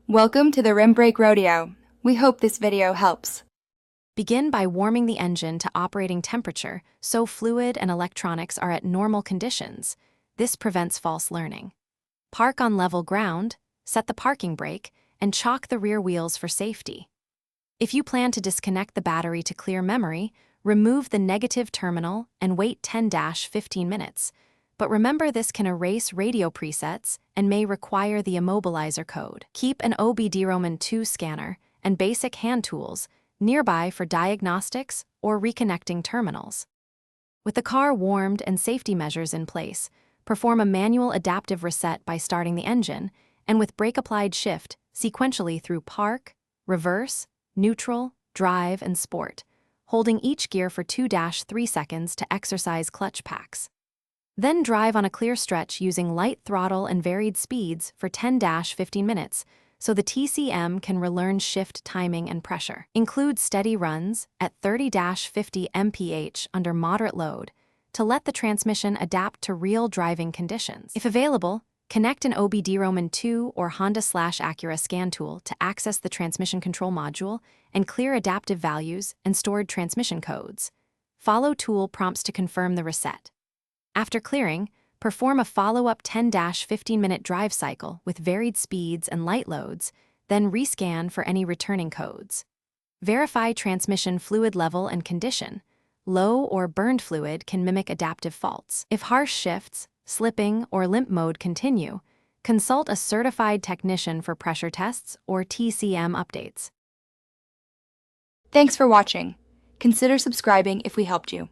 Welcome to the Rim Brake Rodeo. We hope this video helps. Begin by warming the engine to operating temperature so fluid and electronics are at normal conditions. This prevents false learning. Park on level ground, set the parking brake, and chock the rear wheels for safety. If you plan to disconnect the battery to clear memory, remove the negative terminal and wait 10-15 minutes. But remember, this can erase radio presets and may require the immobilizer code. Keep an OBD-ROMAN2 scanner and basic hand tools nearby for diagnostics or reconnecting terminals. With the car warmed and safety measures in place, perform a manual adaptive reset by starting the engine, and with brake-applied shift sequentially through park, reverse, neutral, drive, and sport, holding each gear for 2-3 seconds to exercise clutch packs. Then drive on a clear stretch using light throttle and varied speeds for 10-15 minutes so the TCM can relearn shift timing and pressure. Include steady runs at 30-50 mph under moderate load to let the transmission adapt to real driving conditions. If available, connect an OBD-ROMAN2 or Honda/Acura scan tool to access the transmission control module and clear adaptive values and stored transmission codes. Follow tool prompts to confirm the reset. After clearing, perform a follow-up 10-15-minute drive cycle with varied speeds and light loads, then rescan for any returning codes. Verify transmission fluid level and condition. Low or burned fluid can mimic adaptive faults. If harsh shifts, slipping, or limp mode continue, consult a certified technician for pressure tests or TCM updates. Thanks for watching. Consider subscribing if we helped you.